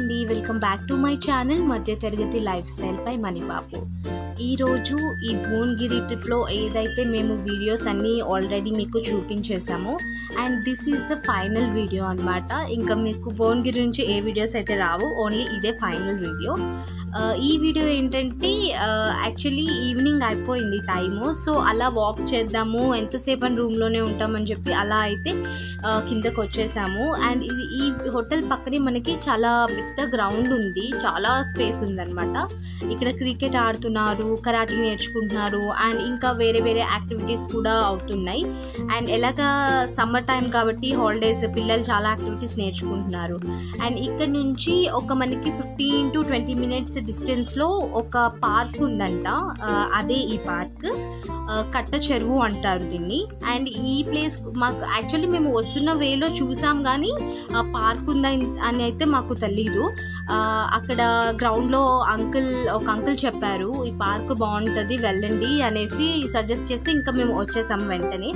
అండి, welcome back to my channel మధ్య తరగతి లైఫ్ స్టైల్ పై మణిబాబు. ఈరోజు ఈ భువనగిరి ట్రిప్లో ఏదైతే మేము వీడియోస్ అన్నీ ఆల్రెడీ మీకు చూపించేసామో and this is the final video అనమాట. ఇంకా మీకు భువనగిరి నుంచి ఏ వీడియోస్ అయితే రావు, ఓన్లీ ఇదే ఫైనల్ వీడియో. ఈ వీడియో ఏంటంటే యాక్చువల్లీ ఈవినింగ్ అయిపోయింది టైము, సో అలా వాక్ చేద్దాము, ఎంతసేపు అని రూమ్లోనే ఉంటామని చెప్పి అలా అయితే కిందకు వచ్చేసాము. అండ్ ఇది ఈ హోటల్ పక్కనే మనకి చాలా పెద్ద గ్రౌండ్ ఉంది, చాలా స్పేస్ ఉందన్నమాట. ఇక్కడ క్రికెట్ ఆడుతున్నారు, కరాటే నేర్చుకుంటున్నారు అండ్ ఇంకా వేరే వేరే యాక్టివిటీస్ కూడా అవుతున్నాయి. అండ్ ఎలాగా సమ్మర్ టైం కాబట్టి హాలిడేస్, పిల్లలు చాలా యాక్టివిటీస్ నేర్చుకుంటున్నారు. అండ్ ఇక్కడ నుంచి ఒక మనకి 15 to 20 minutes డిస్టెన్స్లో ఒక పార్క్ ఉందంట. అదే ఈ పార్క్, కట్ట చెరువు అంటారు దీన్ని. అండ్ ఈ ప్లేస్ మాకు యాక్చువల్లీ మేము వస్తున్న వేలో చూసాం, కానీ పార్క్ ఉందని అని అయితే మాకు తెలీదు. అక్కడ గ్రౌండ్లో ఒక అంకుల్ చెప్పారు, ఈ పార్క్ బాగుంటుంది వెళ్ళండి అనేసి సజెస్ట్ చేస్తే ఇంకా మేము వచ్చేసాం వెంటనే.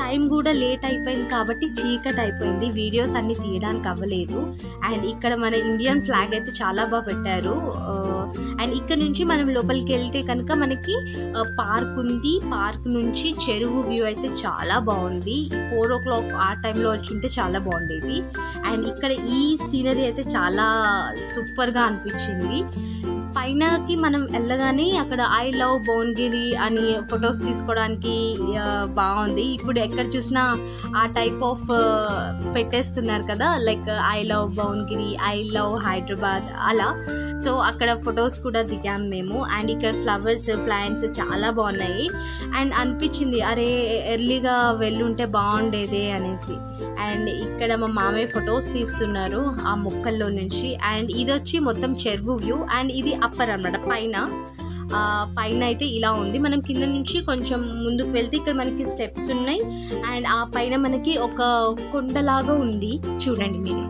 టైం కూడా లేట్ అయిపోయింది కాబట్టి చీకటి అయిపోయింది, వీడియోస్ అన్నీ తీయడానికి అవ్వలేదు. అండ్ ఇక్కడ మన ఇండియన్ ఫ్లాగ్ అయితే చాలా బాగా పెట్టారు. అండ్ ఇక్కడ నుంచి మనం లోపలికి వెళ్తే కనుక మనకి పార్క్ ఉంది. పార్క్ నుంచి చెరువు వ్యూ అయితే చాలా బాగుంది. 4 o'clock ఆ టైంలో వచ్చి ఉంటే చాలా బాగుండేది. అండ్ ఇక్కడ ఈ సీనరీ అయితే చాలా సూపర్గా అనిపించింది. పైనకి మనం వెళ్ళగానే అక్కడ ఐ లవ్ భువనగిరి అని ఫొటోస్ తీసుకోవడానికి బాగుంది. ఇప్పుడు ఎక్కడ చూసినా ఆ టైప్ ఆఫ్ పెట్టేస్తున్నారు కదా, like I love Bhuvanagiri, I love Hyderabad అలా. సో అక్కడ ఫొటోస్ కూడా దిగాం మేము. అండ్ ఇక్కడ ఫ్లవర్స్, ప్లాంట్స్ చాలా బాగున్నాయి. అండ్ అనిపించింది అరే ఎర్లీగా వెళ్ళుంటే బాగుండేదే అనేసి. అండ్ ఇక్కడ మా మామయ్య ఫొటోస్ తీస్తున్నారు ఆ మొక్కల్లో నుంచి. అండ్ ఇది వచ్చి మొత్తం చెరువు వ్యూ. అండ్ ఇది అప్పర్ అన్నమాట, పైన అయితే ఇలా ఉంది. మనం కింద నుంచి కొంచెం ముందుకు వెళ్తే ఇక్కడ మనకి స్టెప్స్ ఉన్నాయి. అండ్ ఆ పైన మనకి ఒక కొండలాగా ఉంది, చూడండి మీరు.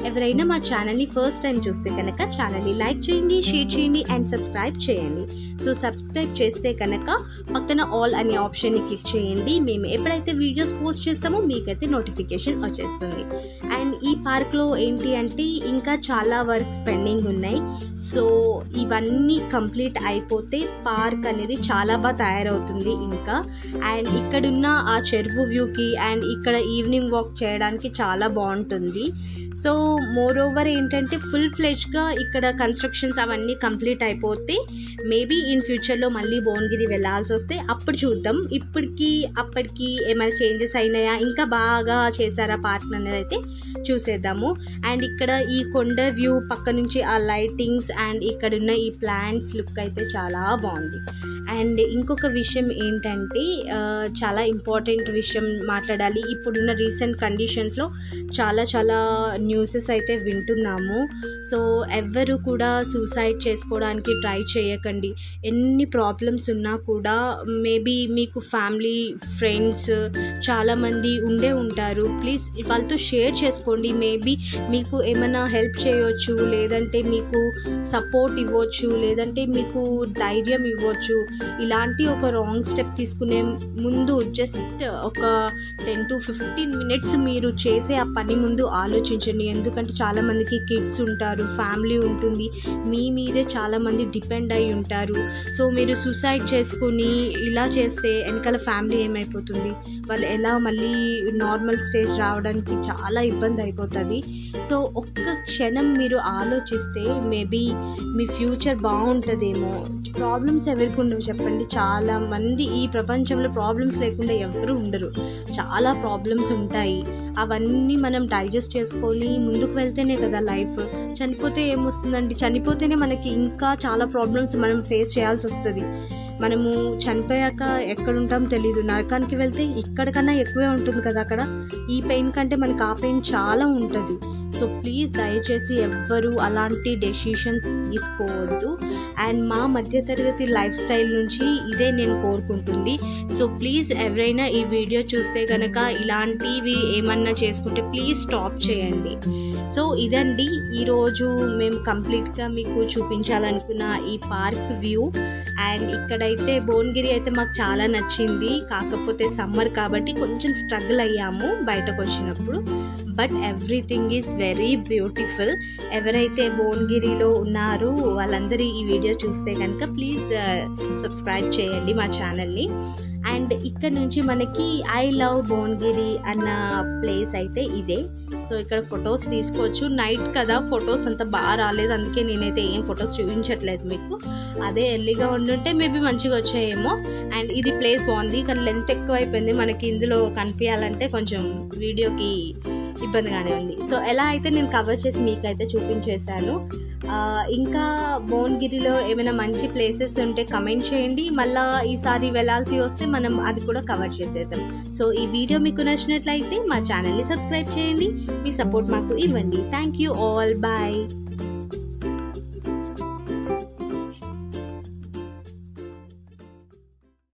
ఎవరైనా మా ఛానల్ని ఫస్ట్ టైం చూస్తే కనుక ఛానల్ని లైక్ చేయండి, షేర్ చేయండి అండ్ సబ్స్క్రైబ్ చేయండి. సో సబ్స్క్రైబ్ చేస్తే కనుక పక్కన ఆల్ అనే ఆప్షన్ని క్లిక్ చేయండి. మేము ఎప్పుడైతే వీడియోస్ పోస్ట్ చేస్తామో మీకైతే నోటిఫికేషన్ వచ్చేస్తుంది. అండ్ ఈ పార్క్లో ఏంటి అంటే ఇంకా చాలా వర్క్స్ పెండింగ్ ఉన్నాయి. సో ఇవన్నీ కంప్లీట్ అయిపోతే పార్క్ అనేది చాలా బాగా తయారవుతుంది ఇంకా. అండ్ ఇక్కడున్న ఆ చెరువు వ్యూకి అండ్ ఇక్కడ ఈవినింగ్ వాక్ చేయడానికి చాలా బాగుంటుంది. సో మోర్ ఓవర్ ఏంటంటే ఫుల్ ఫ్లెజ్గా ఇక్కడ కన్స్ట్రక్షన్స్ అవన్నీ కంప్లీట్ అయిపోతే మేబీ ఇన్ ఫ్యూచర్లో మళ్ళీ భువనగిరి వెళ్ళాల్సి వస్తే అప్పుడు చూద్దాం. అప్పటికి ఏమైనా చేంజెస్ అయినాయా, ఇంకా బాగా చేశారా పార్క్ అనేది అయితే చూసేద్దాము. అండ్ ఇక్కడ ఈ కొండ వ్యూ పక్క నుంచి ఆ లైటింగ్స్ అండ్ ఇక్కడున్న ఈ ప్లాంట్స్ లుక్ అయితే చాలా బాగుంది. అండ్ ఇంకొక విషయం ఏంటంటే చాలా ఇంపార్టెంట్ విషయం మాట్లాడాలి. ఇప్పుడున్న రీసెంట్ కండిషన్స్లో చాలా న్యూసెస్ అయితే వింటున్నాము. సో ఎవ్వరు కూడా సూసైడ్ చేసుకోవడానికి ట్రై చేయకండి. ఎన్ని ప్రాబ్లమ్స్ ఉన్నా కూడా మేబీ మీకు ఫ్యామిలీ, ఫ్రెండ్స్ చాలామంది ఉండే ఉంటారు. ప్లీజ్ వాళ్ళతో షేర్ చేసుకోండి. మేబీ మీకు ఏమైనా హెల్ప్ చేయవచ్చు, లేదంటే మీకు సపోర్ట్ ఇవ్వచ్చు, లేదంటే మీకు ధైర్యం ఇవ్వచ్చు. ఇలాంటి ఒక రాంగ్ స్టెప్ తీసుకునే ముందు జస్ట్ ఒక 10 to 15 minutes మీరు చేసే ఆ పని ముందు ఆలోచించండి. ఎందుకంటే చాలామందికి కిడ్స్ ఉంటారు, ఫ్యామిలీ ఉంటుంది, మీ మీదే చాలామంది డిపెండ్ అయి ఉంటారు. సో మీరు సూసైడ్ చేసుకొని ఇలా చేస్తే వెనకాల ఫ్యామిలీ ఏమైపోతుంది, వాళ్ళు ఎలా మళ్ళీ నార్మల్ స్టేజ్ రావడానికి చాలా ఇబ్బంది అయిపోతుంది. సో ఒక్క క్షణం మీరు ఆలోచిస్తే మేబీ మీ ఫ్యూచర్ బాగుంటుందేమో. ప్రాబ్లమ్స్ ఎవరికి ఉండవు చెప్పండి? చాలామంది ఈ ప్రపంచంలో ప్రాబ్లమ్స్ లేకుండా ఎవరు ఉండరు. చాలా ప్రాబ్లమ్స్ ఉంటాయి, అవన్నీ మనం డైజెస్ట్ చేసుకొని ముందుకు వెళ్తేనే కదా లైఫ్. చనిపోతే ఏమొస్తుందండి? చనిపోతేనే మనకి ఇంకా చాలా ప్రాబ్లమ్స్ మనం ఫేస్ చేయాల్సి వస్తుంది. మనము చనిపోయాక ఎక్కడుంటాం తెలీదు. నరకానికి వెళ్తే ఇక్కడికన్నా ఎక్కువే ఉంటుంది కదా అక్కడ. ఈ పెయిన్ కంటే మనకి ఆ పెయిన్ చాలా ఉంటుంది. సో ప్లీజ్ దయచేసి ఎవ్వరూ అలాంటి డెసిషన్స్ తీసుకోవద్దు. అండ్ మా మధ్యతరగతి లైఫ్ స్టైల్ నుంచి ఇదే నేను కోరుకుంటుంది. సో ప్లీజ్ ఎవరైనా ఈ వీడియో చూస్తే కనుక ఇలాంటివి ఏమన్నా చేసుకుంటే ప్లీజ్ స్టాప్ చేయండి. సో ఇదండి ఈరోజు మేము కంప్లీట్గా మీకు చూపించాలనుకున్న ఈ పార్క్ వ్యూ. అండ్ ఇక్కడైతే భువనగిరి అయితే మాకు చాలా నచ్చింది. కాకపోతే సమ్మర్ కాబట్టి కొంచెం స్ట్రగుల్ అయ్యాము బయటకు వచ్చినప్పుడు. But everything is very very beautiful. ఎవరైతే భువనగిరిలో ఉన్నారో వాళ్ళందరూ ఈ వీడియో చూస్తే కనుక ప్లీజ్ సబ్స్క్రైబ్ చేయండి మా ఛానల్ని. అండ్ ఇక్కడ నుంచి మనకి ఐ లవ్ భువనగిరి అన్న ప్లేస్ అయితే ఇదే. సో ఇక్కడ ఫొటోస్ తీసుకోవచ్చు. నైట్ కదా, ఫొటోస్ అంత బాగా రాలేదు, అందుకే నేనైతే ఏం ఫొటోస్ చూపించట్లేదు మీకు. అదే ఎర్లీగా ఉండుంటే మేబీ మంచిగా వచ్చాయేమో. అండ్ ఇది ప్లేస్ బాగుంది, కానీ లెంత్ ఎక్కువ అయిపోయింది మనకి ఇందులో కనిపించాలంటే, కొంచెం వీడియోకి ఇబ్బందిగానే ఉంది. సో ఎలా అయితే నేను కవర్ చేసి మీకైతే చూపించేశాను. ఇంకా భువనగిరిలో ఏమైనా మంచి ప్లేసెస్ ఉంటే కమెంట్ చేయండి, మళ్ళీ ఈసారి వెళ్ళాల్సి వస్తే మనం అది కూడా కవర్ చేసేద్దాం. సో ఈ వీడియో మీకు నచ్చినట్లయితే మా ఛానల్ని సబ్స్క్రైబ్ చేయండి, మీ సపోర్ట్ మాకు ఇవ్వండి. Thank you all, bye.